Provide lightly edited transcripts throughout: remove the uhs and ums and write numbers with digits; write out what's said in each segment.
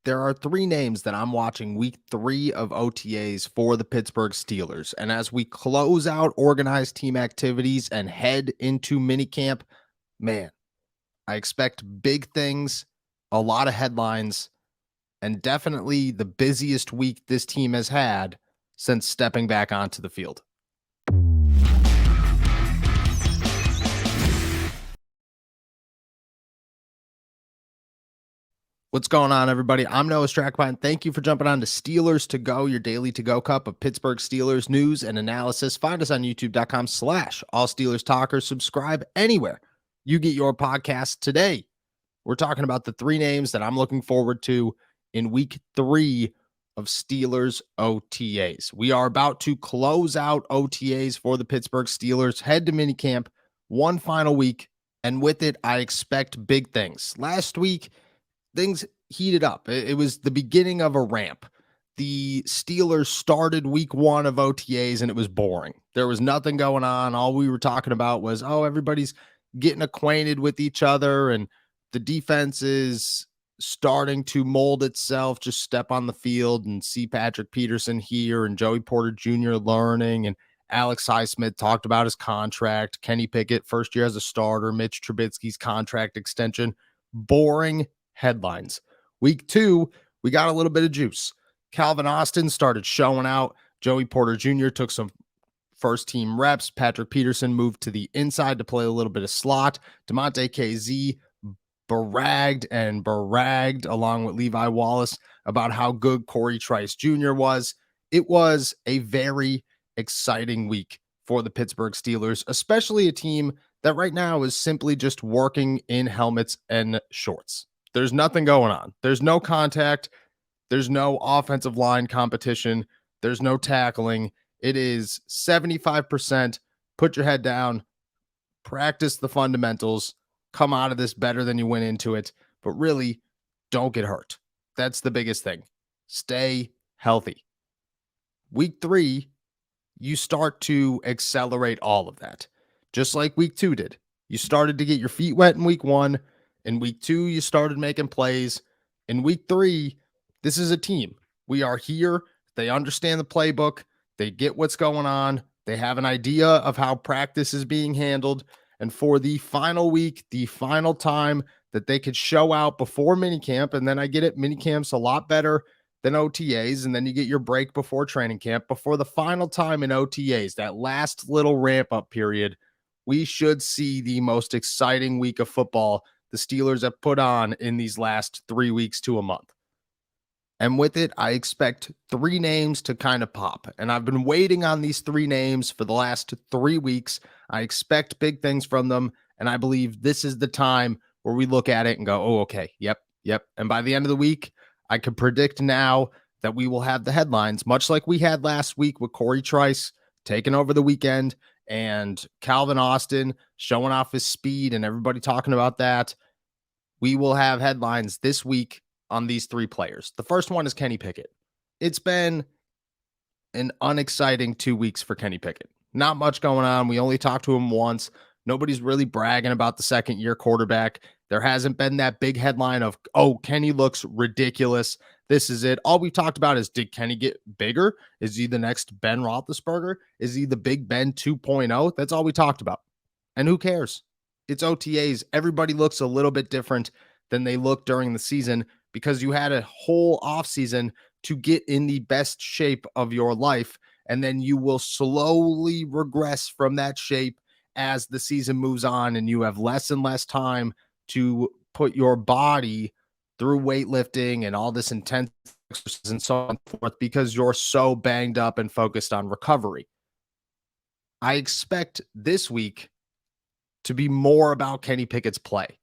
There are three names that I'm watching week 3 of OTAs for the Pittsburgh Steelers. And as we close out organized team activities and head into minicamp, man, I expect big things, a lot of headlines, and definitely the busiest week this team has had since stepping back onto the field. What's going on, everybody? I'm Noah Strackpine. Thank you for jumping on to Steelers to Go, your daily to-go cup of Pittsburgh Steelers news and analysis. Find us on youtube.com/all Steelers talkers. Subscribe anywhere you get your podcast. Today, we're talking about the three names that I'm looking forward to in week 3 of Steelers OTAs. We are about to close out OTAs for the Pittsburgh Steelers, head to minicamp, one final week, and with it, I expect big things. Last week, things heated up. It was the beginning of a ramp. The Steelers started week 1 of OTAs and it was boring. There was nothing going on. All we were talking about was, everybody's getting acquainted with each other and the defense is starting to mold itself. Just step on the field and see Patrick Peterson here and Joey Porter Jr. learning. And Alex Highsmith talked about his contract. Kenny Pickett, first year as a starter. Mitch Trubisky's contract extension. Boring headlines. Week 2, we got a little bit of juice. Calvin Austin started showing out. Joey Porter Jr. took some first team reps. Patrick Peterson moved to the inside to play a little bit of slot. DeMonte KZ bragged along with Levi Wallace about how good Corey Trice Jr. was. It was a very exciting week for the Pittsburgh Steelers, especially a team that right now is simply just working in helmets and shorts. There's nothing going on. There's no contact. There's no offensive line competition. There's no tackling. It is 75%. Put your head down. Practice the fundamentals. Come out of this better than you went into it. But really, don't get hurt. That's the biggest thing. Stay healthy. Week 3, you start to accelerate all of that. Just like week 2 did. You started to get your feet wet in week 1. In week 2, you started making plays. In week 3, this is a team. We are here. They understand the playbook. They get what's going on. They have an idea of how practice is being handled. And for the final week, the final time that they could show out before minicamp, and then I get it, minicamp's a lot better than OTAs, and then you get your break before training camp. Before the final time in OTAs, that last little ramp-up period, we should see the most exciting week of football the Steelers have put on in these last 3 weeks to a month. And with it, I expect 3 names to kind of pop. And I've been waiting on these 3 names for the last 3 weeks. I expect big things from them. And I believe this is the time where we look at it and go, okay, yep. And by the end of the week, I can predict now that we will have the headlines, much like we had last week with Corey Trice taking over the weekend and Calvin Austin showing off his speed and everybody talking about that. We will have headlines this week on these 3 players. The first one is Kenny Pickett. It's been an unexciting 2 weeks for Kenny Pickett. Not much going on. We only talked to him once. Nobody's really bragging about the second-year quarterback. There hasn't been that big headline of, Kenny looks ridiculous. This is it. All we've talked about is, did Kenny get bigger? Is he the next Ben Roethlisberger? Is he the Big Ben 2.0? That's all we talked about. And who cares? It's OTAs. Everybody looks a little bit different than they looked during the season because you had a whole offseason to get in the best shape of your life, and then you will slowly regress from that shape as the season moves on and you have less and less time to put your body through weightlifting and all this intense exercise and so on and so forth because you're so banged up and focused on recovery. I expect this week to be more about Kenny Pickett's play.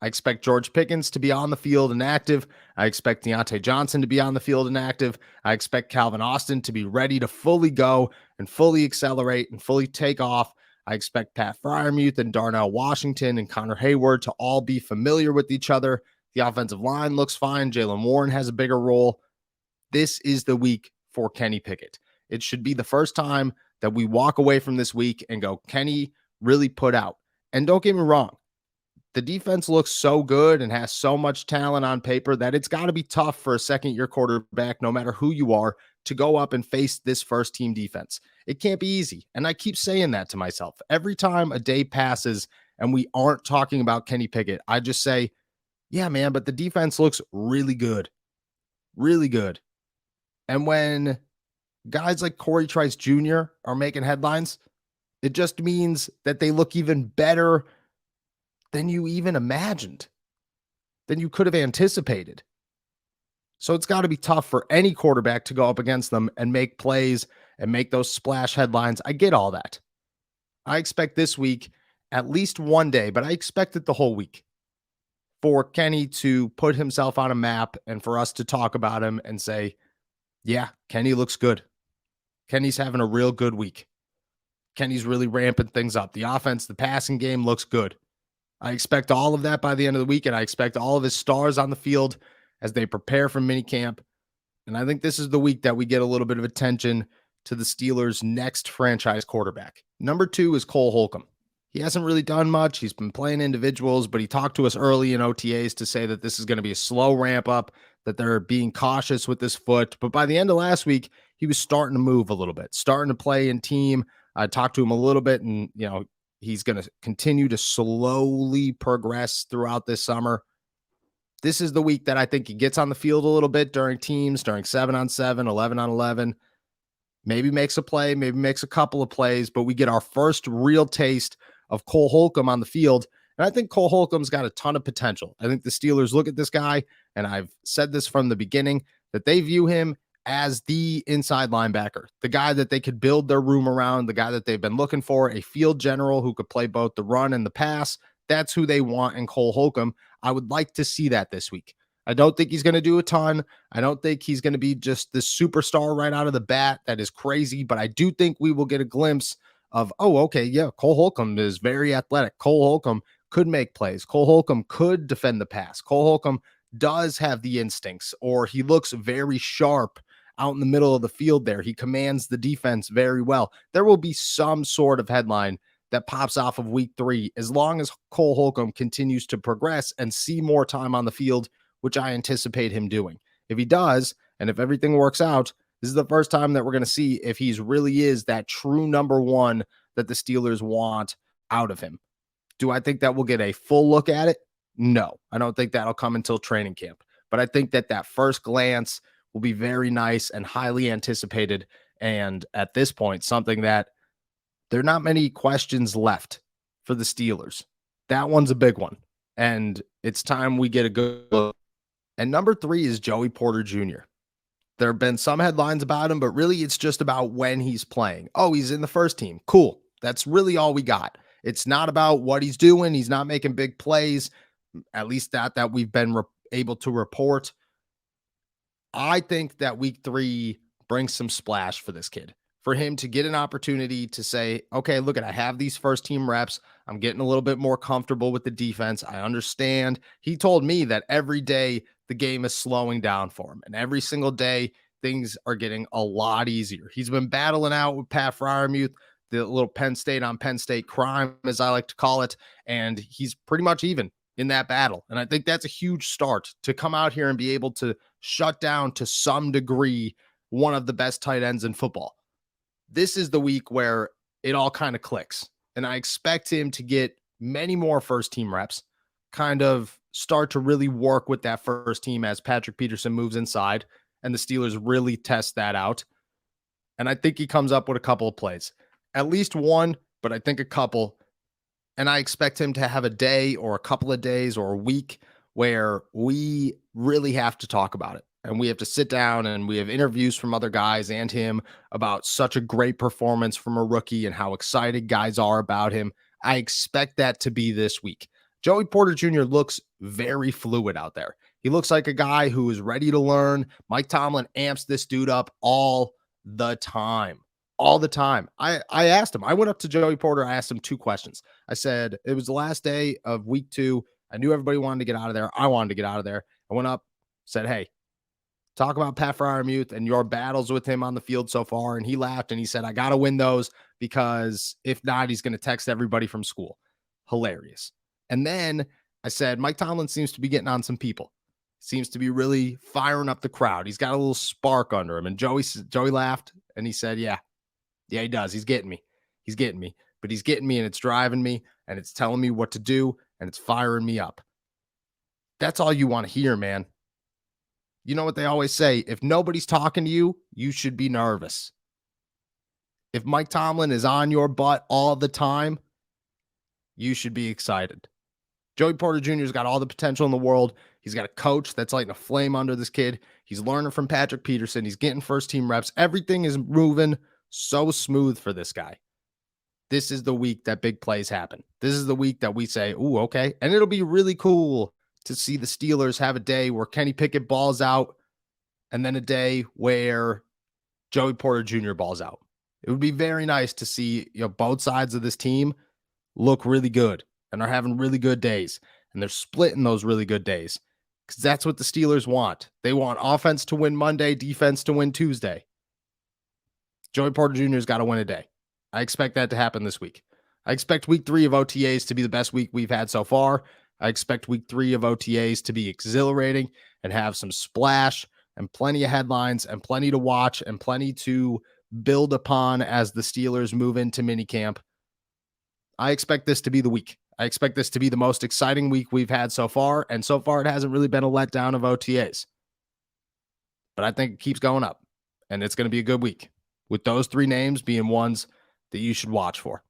I expect George Pickens to be on the field and active. I expect Deontay Johnson to be on the field and active. I expect Calvin Austin to be ready to fully go and fully accelerate and fully take off. I expect Pat Freiermuth and Darnell Washington and Connor Hayward to all be familiar with each other. The offensive line looks fine. Jaylen Warren has a bigger role. This is the week for Kenny Pickett. It should be the first time that we walk away from this week and go, Kenny really put out. And don't get me wrong, The defense looks so good and has so much talent on paper that it's got to be tough for a second-year quarterback, no matter who you are, to go up and face this first-team defense. It can't be easy. And I keep saying that to myself. Every time a day passes and we aren't talking about Kenny Pickett, I just say, yeah, man, but the defense looks really good. Really good. And when guys like Corey Trice Jr. are making headlines, it just means that they look even better than you even imagined, than you could have anticipated. So it's got to be tough for any quarterback to go up against them and make plays and make those splash headlines. I get all that. I expect this week, at least one day, but I expect it the whole week, for Kenny to put himself on a map and for us to talk about him and say, yeah, Kenny looks good. Kenny's having a real good week. Kenny's really ramping things up. The offense, the passing game looks good. I expect all of that by the end of the week, and I expect all of his stars on the field as they prepare for minicamp. And I think this is the week that we get a little bit of attention to the Steelers' next franchise quarterback. Number 2 is Cole Holcomb. He hasn't really done much. He's been playing individuals, but he talked to us early in OTAs to say that this is going to be a slow ramp up, that they're being cautious with this foot. But by the end of last week, he was starting to move a little bit, starting to play in team. I talked to him a little bit, and, he's going to continue to slowly progress throughout this summer. This is the week that I think he gets on the field a little bit during teams, during 7-on-7, 11-on-11, maybe makes a play, maybe makes a couple of plays, but we get our first real taste of Cole Holcomb on the field. And I think Cole Holcomb's got a ton of potential. I think the Steelers look at this guy, and I've said this from the beginning, that they view him as the inside linebacker, the guy that they could build their room around, the guy that they've been looking for, a field general who could play both the run and the pass. That's who they want in Cole Holcomb. I would like to see that this week. I don't think he's going to do a ton. I don't think he's going to be just this superstar right out of the bat that is crazy, but I do think we will get a glimpse of, Cole Holcomb is very athletic. Cole Holcomb could make plays. Cole Holcomb could defend the pass. Cole Holcomb does have the instincts, or he looks very sharp out in the middle of the field there. He commands the defense very well. There will be some sort of headline that pops off of week 3 as long as Cole Holcomb continues to progress and see more time on the field, which I anticipate him doing. If he does, and if everything works out, this is the first time that we're going to see if he's really is that true number 1 that the Steelers want out of him. Do I think that we'll get a full look at it? No, I don't think that'll come until training camp. But I think that first glance will be very nice and highly anticipated. And at this point, something that there are not many questions left for the Steelers. That one's a big one. And it's time we get a good look. And number 3 is Joey Porter Jr. There have been some headlines about him, but really it's just about when he's playing. Oh, he's in the first team. Cool. That's really all we got. It's not about what he's doing. He's not making big plays, at least that we've been able to report. I think that week 3 brings some splash for this kid, for him to get an opportunity to say, okay, look, I have these first team reps. I'm getting a little bit more comfortable with the defense. I understand. He told me that every day the game is slowing down for him, and every single day things are getting a lot easier. He's been battling out with Pat Freiermuth, the little Penn State on Penn State crime, as I like to call it, and he's pretty much even in that battle. And I think that's a huge start to come out here and be able to shut down to some degree one of the best tight ends in football. This is the week where it all kind of clicks. And I expect him to get many more first team reps, kind of start to really work with that first team as Patrick Peterson moves inside and the Steelers really test that out. And I think he comes up with a couple of plays, at least one, but I think a couple. And I expect him to have a day or a couple of days or a week where we really have to talk about it. And we have to sit down and we have interviews from other guys and him about such a great performance from a rookie and how excited guys are about him. I expect that to be this week. Joey Porter Jr. looks very fluid out there. He looks like a guy who is ready to learn. Mike Tomlin amps this dude up all the time. All the time. I asked him, I went up to Joey Porter. I asked him 2 questions. I said, it was the last day of week 2. I knew everybody wanted to get out of there. I wanted to get out of there. I went up, said, hey, talk about Pat Freiermuth and your battles with him on the field so far. And he laughed and he said, I got to win those because if not, he's going to text everybody from school. Hilarious. And then I said, Mike Tomlin seems to be getting on some people. Seems to be really firing up the crowd. He's got a little spark under him. And Joey laughed and he said, yeah, he does. He's getting me. He's getting me. But he's getting me and it's driving me and it's telling me what to do and it's firing me up. That's all you want to hear, man. You know what they always say? If nobody's talking to you, you should be nervous. If Mike Tomlin is on your butt all the time, you should be excited. Joey Porter Jr.'s got all the potential in the world. He's got a coach that's lighting a flame under this kid. He's learning from Patrick Peterson. He's getting first-team reps. Everything is moving so smooth for this guy. This is the week that big plays happen. This is the week that we say, ooh, okay. And it'll be really cool to see the Steelers have a day where Kenny Pickett balls out and then a day where Joey Porter Jr. balls out. It would be very nice to see, both sides of this team look really good and are having really good days. And they're splitting those really good days because that's what the Steelers want. They want offense to win Monday, defense to win Tuesday. Joey Porter Jr.'s got to win a day. I expect that to happen this week. I expect week 3 of OTAs to be the best week we've had so far. I expect week 3 of OTAs to be exhilarating and have some splash and plenty of headlines and plenty to watch and plenty to build upon as the Steelers move into minicamp. I expect this to be the week. I expect this to be the most exciting week we've had so far, and so far it hasn't really been a letdown of OTAs. But I think it keeps going up, and it's going to be a good week, with those 3 names being ones that you should watch for.